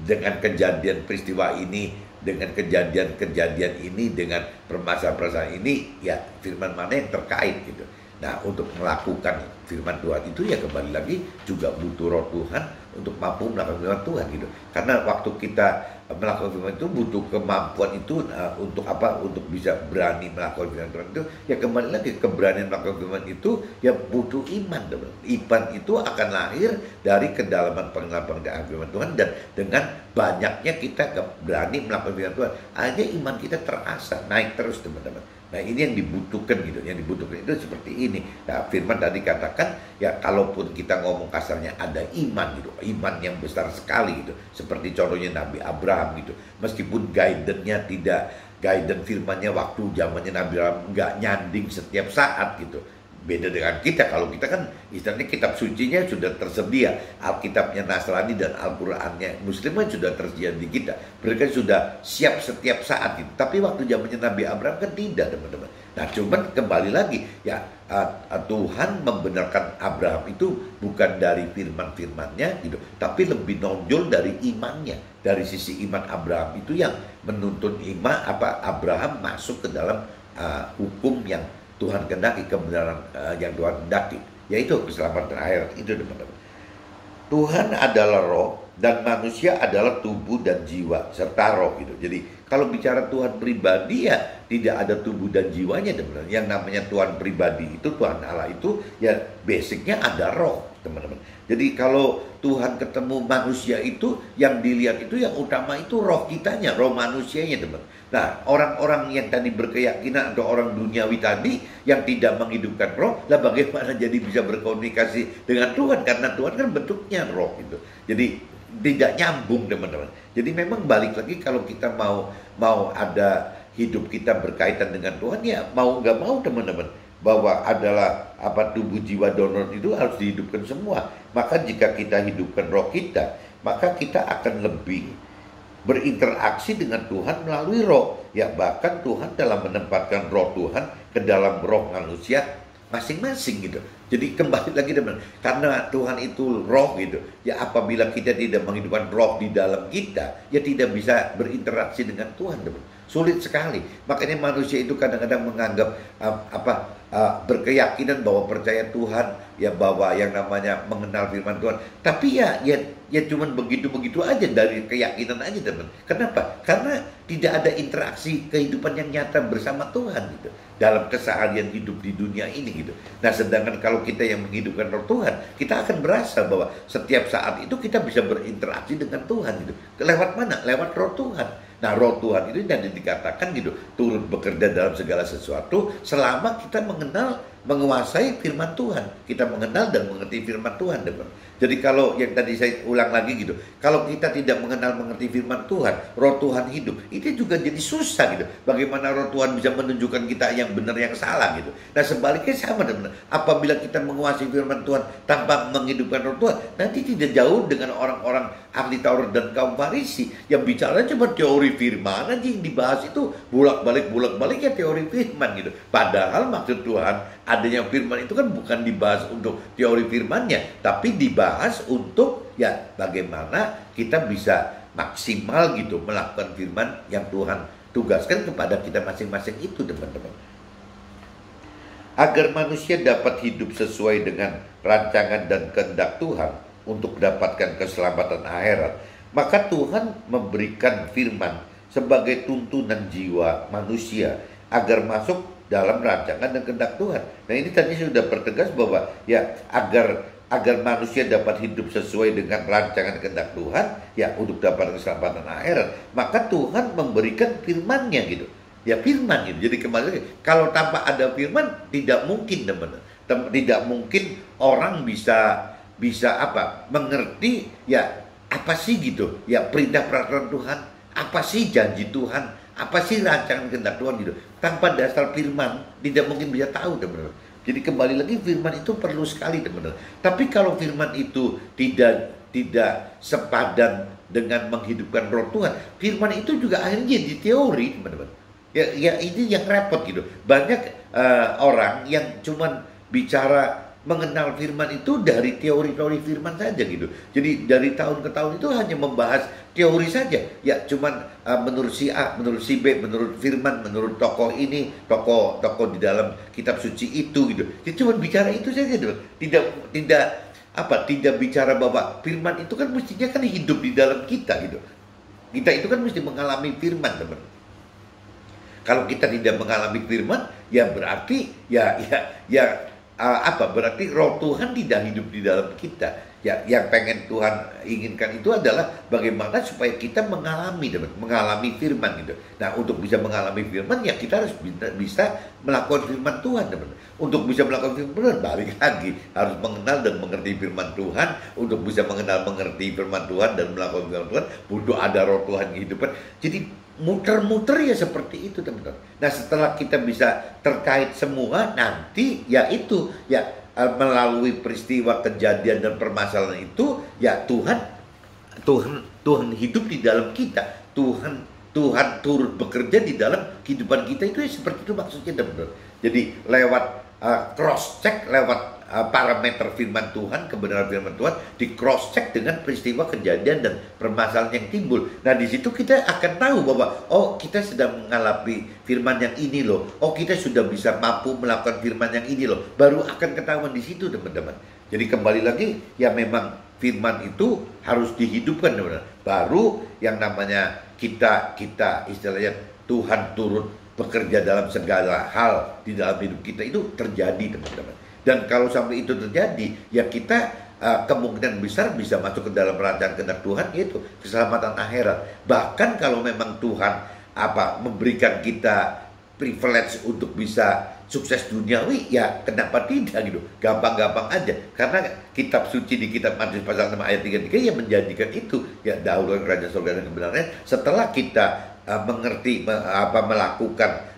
dengan kejadian peristiwa ini, dengan kejadian ini, dengan permasalahan ini, ya firman mana yang terkait gitu. Nah untuk melakukan firman Tuhan itu ya kembali lagi juga butuh roh Tuhan untuk mampu melakukan firman Tuhan gitu. Karena waktu kita melakukan firman itu butuh kemampuan itu untuk apa? Untuk bisa berani melakukan firman Tuhan itu ya kembali lagi keberanian melakukan firman itu ya butuh iman teman. Iman itu akan lahir dari kedalaman pengenalan firman Tuhan dan dengan banyaknya kita berani melakukan firman Tuhan, akhirnya iman kita terasa naik terus teman-teman. Nah ini yang dibutuhkan gitu, yang dibutuhkan itu seperti ini. Nah firman tadi katakan ya kalaupun kita ngomong kasarnya ada iman gitu, iman yang besar sekali gitu. Seperti contohnya Nabi Abraham gitu, meskipun guidance-nya tidak, guidance firmannya waktu zamannya Nabi Abraham nggak nyanding setiap saat gitu. Beda dengan kita, kalau kita kan istilahnya kitab sucinya sudah tersedia, Alkitabnya Nasrani dan Al-Qur'annya Muslim kan sudah tersedia di kita. Mereka sudah siap setiap saat gitu. Tapi waktu zamannya Nabi Abraham kan tidak teman-teman. Nah cuman kembali lagi ya Tuhan membenarkan Abraham itu bukan dari firman-firmannya gitu, tapi lebih nonjol dari imannya. Dari sisi iman Abraham itu yang menuntun Abraham masuk ke dalam hukum yang Tuhan kehendaki, kebenaran yang Tuhan kehendaki, yaitu keselamatan akhirat itu teman-teman. Tuhan adalah roh dan manusia adalah tubuh dan jiwa serta roh gitu. Jadi kalau bicara Tuhan pribadi ya tidak ada tubuh dan jiwanya teman-teman. Yang namanya Tuhan pribadi itu, Tuhan Allah itu ya basicnya ada roh teman-teman. Jadi kalau Tuhan ketemu manusia itu yang dilihat itu yang utama itu roh kitanya, roh manusianya teman. Nah orang-orang yang tadi berkeyakinan atau orang duniawi tadi yang tidak menghidupkan roh, lah bagaimana jadi bisa berkomunikasi dengan Tuhan, karena Tuhan kan bentuknya roh gitu. Jadi tidak nyambung teman-teman. Jadi memang balik lagi kalau kita mau ada hidup kita berkaitan dengan Tuhan ya mau nggak mau teman-teman, bahwa adalah tubuh jiwa donor itu harus dihidupkan semua. Maka jika kita hidupkan roh kita, maka kita akan lebih berinteraksi dengan Tuhan melalui roh. Ya, bahkan Tuhan dalam menempatkan roh Tuhan ke dalam roh manusia masing-masing gitu. Jadi kembali lagi teman, karena Tuhan itu roh gitu. Ya, apabila kita tidak menghidupkan roh di dalam kita, ya tidak bisa berinteraksi dengan Tuhan teman. Sulit sekali. Makanya manusia itu kadang-kadang menganggap berkeyakinan bahwa percaya Tuhan, ya bahwa yang namanya mengenal firman Tuhan. Tapi ya cuman begitu-begitu aja, dari keyakinan aja teman. Kenapa? Karena tidak ada interaksi kehidupan yang nyata bersama Tuhan gitu, dalam keseharian hidup di dunia ini gitu. Nah, sedangkan kalau kita yang menghidupkan roh Tuhan, kita akan berasa bahwa setiap saat itu kita bisa berinteraksi dengan Tuhan gitu. Lewat mana? Lewat roh Tuhan. Nah, roh Tuhan itu yang dikatakan gitu, turut bekerja dalam segala sesuatu selama kita menguasai firman Tuhan. Kita mengenal dan mengerti firman Tuhan, teman. Jadi kalau yang tadi saya ulang lagi gitu, kalau kita tidak mengenal mengerti firman Tuhan, roh Tuhan hidup, itu juga jadi susah gitu. Bagaimana roh Tuhan bisa menunjukkan kita yang benar yang salah gitu. Nah, sebaliknya sama, teman. Apabila kita menguasai firman Tuhan tanpa menghidupkan roh Tuhan, nanti tidak jauh dengan orang-orang ahli Taurat dan kaum Farisi yang bicara cuma teori firman aja, yang dibahas itu bolak-balik ya teori firman gitu. Padahal maksud Tuhan adanya firman itu kan bukan dibahas untuk teori firmannya, tapi dibahas untuk ya bagaimana kita bisa maksimal gitu melakukan firman yang Tuhan tugaskan kepada kita masing-masing itu, teman-teman. Agar manusia dapat hidup sesuai dengan rancangan dan kehendak Tuhan untuk mendapatkan keselamatan akhirat, maka Tuhan memberikan firman sebagai tuntunan jiwa manusia agar masuk dalam rancangan dan kehendak Tuhan. Nah, ini tadi sudah pertegas bahwa ya agar manusia dapat hidup sesuai dengan rancangan kehendak Tuhan, ya untuk dapat keselamatan akhirat, maka Tuhan memberikan firman-Nya gitu. Ya, firman gitu. Jadi kembali lagi, kalau tanpa ada firman tidak mungkin, teman-teman. Tidak mungkin orang bisa mengerti ya apa sih gitu, ya perintah peraturan Tuhan, apa sih janji Tuhan, apa sih rancangan kehendak Tuhan gitu. Tanpa dasar firman tidak mungkin bisa tahu, teman-teman. Jadi kembali lagi, firman itu perlu sekali, teman-teman. Tapi kalau firman itu tidak sepadan dengan menghidupkan roh Tuhan, firman itu juga akhirnya jadi teori, teman-teman. Ya ini yang repot gitu. Banyak orang yang cuman bicara mengenal firman itu dari teori-teori firman saja gitu. Jadi dari tahun ke tahun itu hanya membahas teori saja. Ya cuman menurut si A, menurut si B, menurut firman, menurut tokoh ini, tokoh di dalam kitab suci itu gitu. Jadi cuman bicara itu saja gitu. Tidak bicara bahwa firman itu kan mestinya kan hidup di dalam kita gitu. Kita itu kan mesti mengalami firman, teman. Kalau kita tidak mengalami firman, ya berarti berarti roh Tuhan tidak hidup di dalam kita. Ya, yang pengen Tuhan inginkan itu adalah bagaimana supaya kita mengalami firman gitu. Nah, untuk bisa mengalami firman, ya kita harus bisa melakukan firman Tuhan, teman. Untuk bisa melakukan firman, balik lagi harus mengenal dan mengerti firman Tuhan. Untuk bisa mengerti firman Tuhan dan melakukan firman Tuhan, butuh ada roh Tuhan yang hidupkan. Jadi muter-muter ya seperti itu, teman-teman. Nah, setelah kita bisa terkait semua, nanti ya itu ya melalui peristiwa kejadian dan permasalahan itu, ya Tuhan hidup di dalam kita. Tuhan turut bekerja di dalam kehidupan kita, itu ya seperti itu maksudnya, teman-teman. Jadi lewat cross check, lewat parameter firman Tuhan, kebenaran firman Tuhan di cross check dengan peristiwa kejadian dan permasalahan yang timbul. Nah, di situ kita akan tahu bahwa oh, kita sedang mengalami firman yang ini loh. Oh, kita sudah bisa mampu melakukan firman yang ini loh. Baru akan ketahuan di situ, teman-teman. Jadi kembali lagi, ya memang firman itu harus dihidupkan, teman-teman. Baru yang namanya kita istilahnya Tuhan turut bekerja dalam segala hal di dalam hidup kita itu terjadi, teman-teman. Dan kalau sampai itu terjadi, ya kita kemungkinan besar bisa masuk ke dalam rancangan kehendak Tuhan, yaitu keselamatan akhirat. Bahkan kalau memang Tuhan memberikan kita privilege untuk bisa sukses duniawi, ya kenapa tidak gitu? Gampang-gampang aja. Karena kitab suci di kitab Matius pasal 6 ayat 33 yang menjanjikan itu, ya dahulu kerajaan surga dan kebenarannya. Setelah kita mengerti melakukan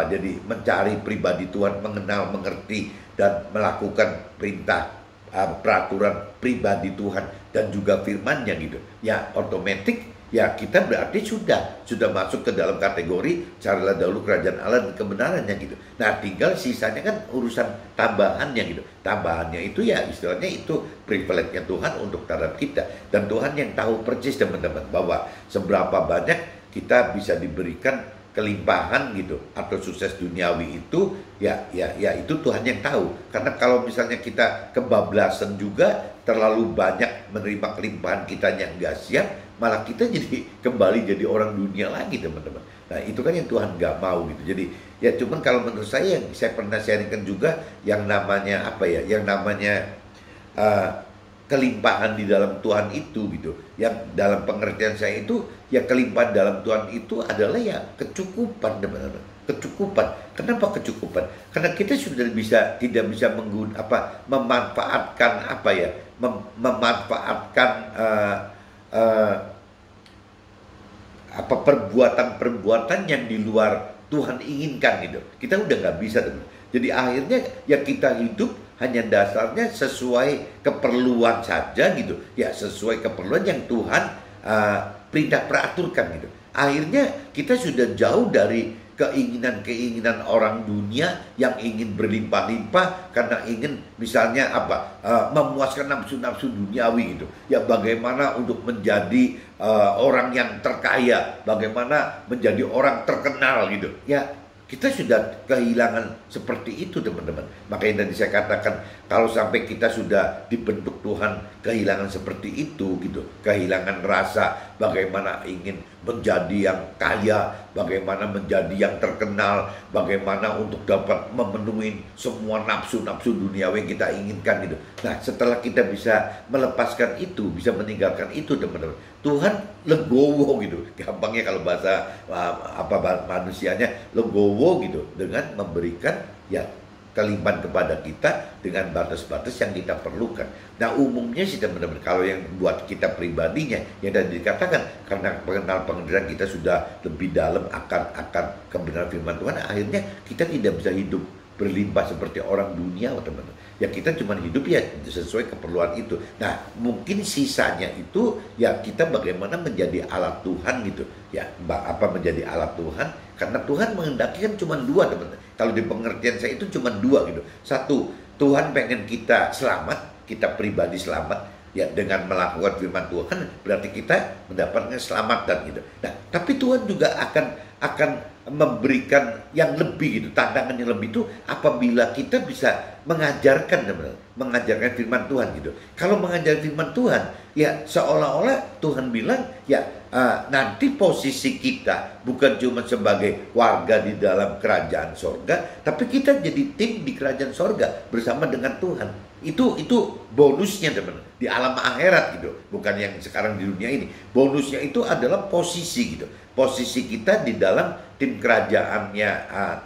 jadi mencari pribadi Tuhan, mengenal, mengerti dan melakukan perintah peraturan pribadi Tuhan dan juga firman-Nya gitu, ya otomatis ya kita berarti sudah masuk ke dalam kategori carilah dahulu kerajaan Allah dan kebenarannya gitu. Nah tinggal sisanya kan urusan tambahannya gitu. Tambahannya itu ya istilahnya itu privilege-nya Tuhan untuk terhadap kita, dan Tuhan yang tahu persis teman-teman bahwa seberapa banyak kita bisa diberikan kelimpahan gitu atau sukses duniawi itu ya itu Tuhan yang tahu. Karena kalau misalnya kita kebablasan juga terlalu banyak menerima kelimpahan kita yang nggak siap, malah kita jadi kembali jadi orang dunia lagi teman-teman. Nah itu kan yang Tuhan nggak mau gitu. Jadi ya cuman kalau menurut saya yang saya pernah sharingkan juga yang namanya apa ya, yang namanya kelimpahan di dalam Tuhan itu gitu. Yang dalam pengertian saya itu ya kelimpahan dalam Tuhan itu adalah ya kecukupan teman-teman. Kecukupan. Kenapa kecukupan? Karena kita sudah tidak bisa memanfaatkan apa ya, memanfaatkan perbuatan-perbuatan yang di luar Tuhan inginkan gitu. Kita udah nggak bisa teman. Jadi akhirnya ya kita hidup hanya dasarnya sesuai keperluan saja gitu. Ya sesuai keperluan yang Tuhan perintah peraturkan gitu. Akhirnya kita sudah jauh dari keinginan-keinginan orang dunia yang ingin berlimpah-limpah karena ingin misalnya memuaskan nafsu-nafsu duniawi gitu. Ya bagaimana untuk menjadi orang yang terkaya, bagaimana menjadi orang terkenal gitu. Ya kita sudah kehilangan seperti itu teman-teman. Makanya tadi saya katakan kalau sampai kita sudah dibentuk Tuhan kehilangan seperti itu gitu, kehilangan rasa bagaimana ingin menjadi yang kaya, bagaimana menjadi yang terkenal, bagaimana untuk dapat memenuhi semua nafsu-nafsu duniawi yang kita inginkan gitu. Nah setelah kita bisa melepaskan itu, bisa meninggalkan itu teman-teman, Tuhan legowo gitu, gampangnya kalau bahasa manusianya legowo gitu, dengan memberikan ya kelimpahan kepada kita dengan batas-batas yang kita perlukan. Nah umumnya sih teman-teman, kalau yang buat kita pribadinya yang tadi dikatakan karena pengenalan kita sudah lebih dalam akan kebenaran firman Tuhan, akhirnya kita tidak bisa hidup berlimpah seperti orang dunia teman-teman. Ya kita cuma hidup ya sesuai keperluan itu. Nah mungkin sisanya itu ya kita bagaimana menjadi alat Tuhan gitu. Ya menjadi alat Tuhan, karena Tuhan menghendaki kan cuma dua teman-teman. Kalau di pengertian saya itu cuma dua gitu. Satu, Tuhan pengen kita selamat, kita pribadi selamat. Ya dengan melakukan firman Tuhan berarti kita mendapatkan keselamatan gitu. Nah tapi Tuhan juga akan memberikan yang lebih gitu, tantangan yang lebih itu apabila kita bisa mengajarkan teman-teman, mengajarkan firman Tuhan gitu. Kalau mengajar firman Tuhan ya seolah-olah Tuhan bilang ya nanti posisi kita bukan cuma sebagai warga di dalam kerajaan sorga, tapi kita jadi tim di kerajaan sorga bersama dengan Tuhan. Itu bonusnya teman di alam akhirat gitu, bukan yang sekarang di dunia ini. Bonusnya itu adalah posisi gitu, posisi kita di dalam tim kerajaannya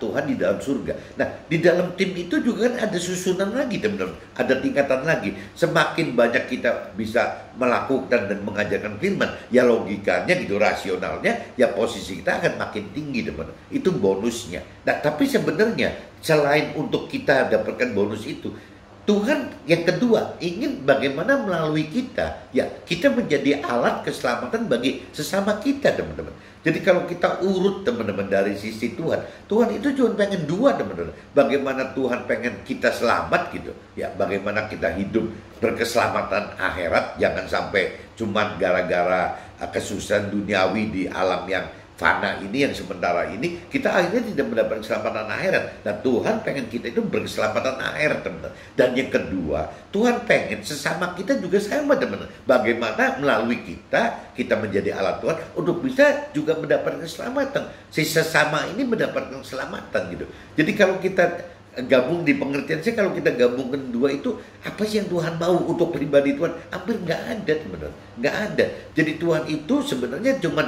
Tuhan di dalam surga. Nah di dalam tim itu juga kan ada susunan lagi teman-teman, ada tingkatan lagi. Semakin banyak kita bisa melakukan dan mengajarkan firman, ya logikanya gitu, rasionalnya ya posisi kita akan makin tinggi teman-teman. Itu bonusnya. Nah tapi sebenarnya selain untuk kita dapatkan bonus itu, Tuhan yang kedua ingin bagaimana melalui kita, ya kita menjadi alat keselamatan bagi sesama kita teman-teman. Jadi kalau kita urut teman-teman dari sisi Tuhan, Tuhan itu cuma pengen dua teman-teman. Bagaimana Tuhan pengen kita selamat gitu, ya bagaimana kita hidup berkeselamatan akhirat, jangan sampai cuma gara-gara kesusahan duniawi di alam yang fana ini, yang sementara ini, kita akhirnya tidak mendapatkan keselamatan akhirat. Nah Tuhan pengen kita itu berkeselamatan akhirat teman-teman. Dan yang kedua, Tuhan pengen sesama kita juga sama teman-teman. Bagaimana melalui kita menjadi alat Tuhan untuk bisa juga mendapatkan keselamatan. Si sesama ini mendapatkan keselamatan gitu. Jadi kalau kita gabung di pengertian saya, kalau kita gabungkan dua itu, apa sih yang Tuhan mau untuk pribadi Tuhan? Hampir nggak ada teman-teman, nggak ada. Jadi Tuhan itu sebenarnya cuma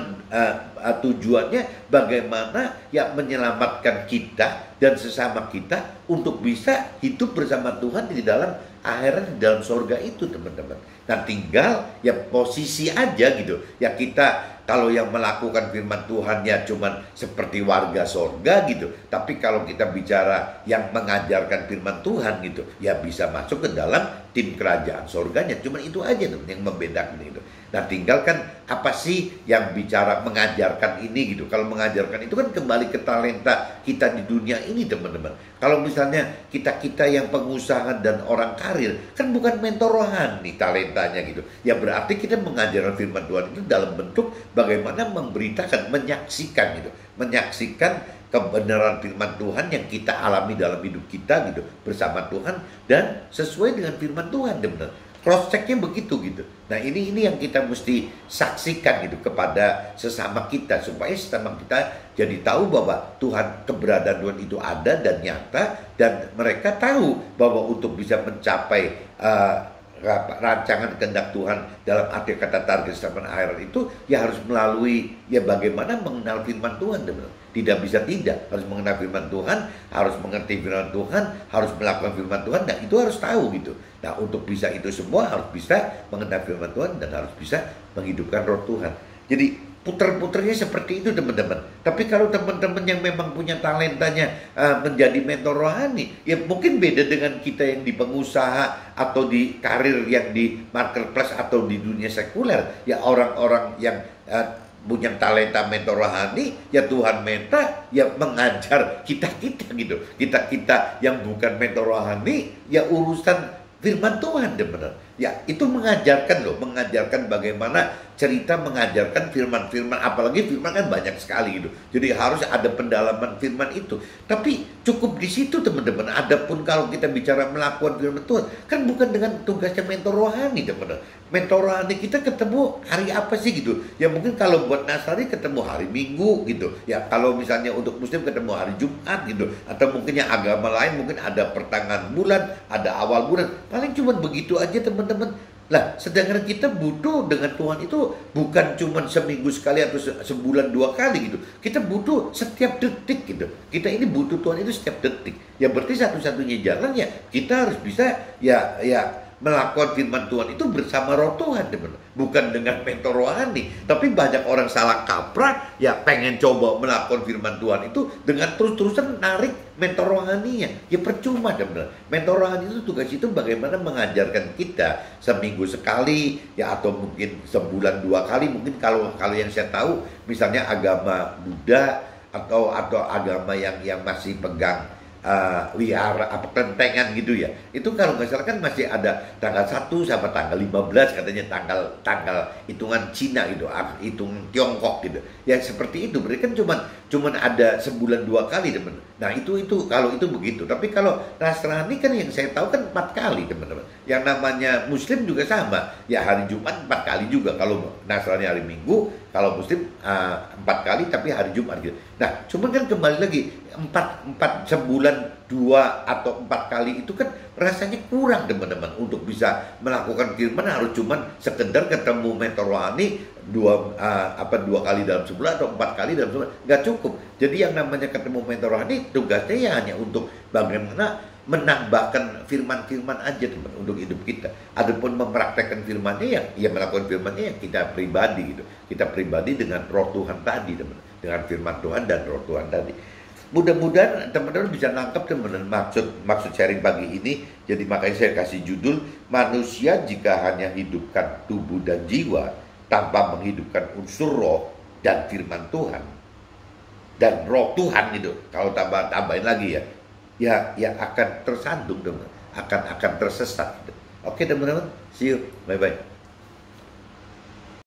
tujuannya bagaimana ya menyelamatkan kita dan sesama kita untuk bisa hidup bersama Tuhan di dalam akhirat, di dalam sorga itu teman-teman. Nah tinggal ya posisi aja gitu. Ya kita kalau yang melakukan firman Tuhan ya cuman seperti warga sorga gitu. Tapi kalau kita bicara yang mengajarkan firman Tuhan gitu, ya bisa masuk ke dalam tim kerajaan sorganya. Cuman itu aja tuh yang membedakan itu. Nah tinggal kan apa sih yang bicara mengajarkan ini gitu. Kalau mengajarkan itu kan kembali ke talenta kita di dunia ini teman-teman. Kalau misalnya kita yang pengusaha dan orang karir, kan bukan mentor rohani talentanya gitu. Ya berarti kita mengajarkan firman Tuhan itu dalam bentuk bagaimana memberitakan, menyaksikan gitu. Menyaksikan kebenaran firman Tuhan yang kita alami dalam hidup kita gitu. Bersama Tuhan dan sesuai dengan firman Tuhan teman-teman. Cross checknya begitu gitu. Nah ini yang kita mesti saksikan gitu kepada sesama kita supaya sesama kita jadi tahu bahwa Tuhan, keberadaan Tuhan itu ada dan nyata, dan mereka tahu bahwa untuk bisa mencapai rancangan kehendak Tuhan dalam arti kata target keselamatan akhirat itu ya harus melalui ya bagaimana mengenal firman Tuhan teman. Tidak bisa tidak, harus mengenal firman Tuhan, harus mengerti firman Tuhan, harus melakukan firman Tuhan, dan itu harus tahu gitu. Nah untuk bisa itu semua harus bisa mengenal firman Tuhan dan harus bisa menghidupkan roh Tuhan. Jadi puter-puternya seperti itu teman-teman. Tapi kalau teman-teman yang memang punya talentanya menjadi mentor rohani, ya mungkin beda dengan kita yang di pengusaha atau di karir yang di marketplace atau di dunia sekuler. Ya orang-orang yang punya talenta mentor rohani, ya Tuhan minta ya mengajar kita-kita gitu. Kita-kita yang bukan mentor rohani, ya urusan firman Tuhan benar. Ya itu mengajarkan loh, mengajarkan bagaimana cerita, mengajarkan firman-firman, apalagi firman kan banyak sekali gitu. Jadi harus ada pendalaman firman itu. Tapi cukup di situ teman-teman. Adapun kalau kita bicara melakukan firman Tuhan, kan bukan dengan tugasnya mentor rohani teman-teman. Mentor rohani kita ketemu hari apa sih gitu. Ya mungkin kalau buat Nasrani ketemu hari Minggu gitu. Ya kalau misalnya untuk Muslim ketemu hari Jumat gitu. Atau mungkin yang agama lain mungkin ada pertengahan bulan, ada awal bulan. Paling cuma begitu aja teman-teman. Lah, sedangkan kita butuh dengan Tuhan itu bukan cuma seminggu sekali atau sebulan 2 kali gitu. Kita butuh setiap detik gitu. Kita ini butuh Tuhan itu setiap detik. Ya berarti satu-satunya jalan ya kita harus bisa ya melakukan firman Tuhan itu bersama roh Tuhan teman. Bukan dengan mentor rohani. Tapi banyak orang salah kaprah ya pengen coba melakukan firman Tuhan itu dengan terus-terusan narik mentor rohaninya. Ya percuma teman. Mentor rohani itu tugas itu bagaimana mengajarkan kita seminggu sekali ya atau mungkin sebulan 2 kali. Mungkin kalau yang saya tahu misalnya agama Buddha atau agama yang masih pegang wihara apa kentengan gitu ya. Itu kalau nggak salah kan masih ada tanggal 1 sampai tanggal 15 katanya tanggal hitungan Cina gitu, hitung Tiongkok gitu. Ya seperti itu. Berarti kan cuman ada sebulan 2 kali teman. Nah itu kalau itu begitu. Tapi kalau Nasrani kan yang saya tahu kan 4 kali teman-teman. Yang namanya Muslim juga sama. Ya hari Jumat 4 kali juga. Kalau Nasrani hari Minggu, kalau Muslim 4 kali tapi hari Jumat gitu. Nah cuman kan kembali lagi 4 sebulan 2 atau 4 kali itu kan rasanya kurang teman-teman. Untuk bisa melakukan firman harus cuman sekedar ketemu mentor rohani 2 kali dalam sebulan atau 4 kali dalam sebulan, nggak cukup. Jadi yang namanya ketemu mentor rohani tugasnya ya hanya untuk bagaimana menambahkan firman-firman aja teman untuk hidup kita. Adapun mempraktekkan firmannya ya melakukan firmannya ya kita pribadi gitu. Kita pribadi dengan roh Tuhan tadi teman, dengan firman Tuhan dan roh Tuhan tadi. Mudah-mudahan teman-teman bisa nangkep teman-teman maksud sharing pagi ini. Jadi makanya saya kasih judul manusia jika hanya hidupkan tubuh dan jiwa tanpa menghidupkan unsur roh dan firman Tuhan dan roh Tuhan gitu. Kalau tambahin lagi ya akan tersandung teman, akan tersesat. Oke teman-teman, see you, bye bye.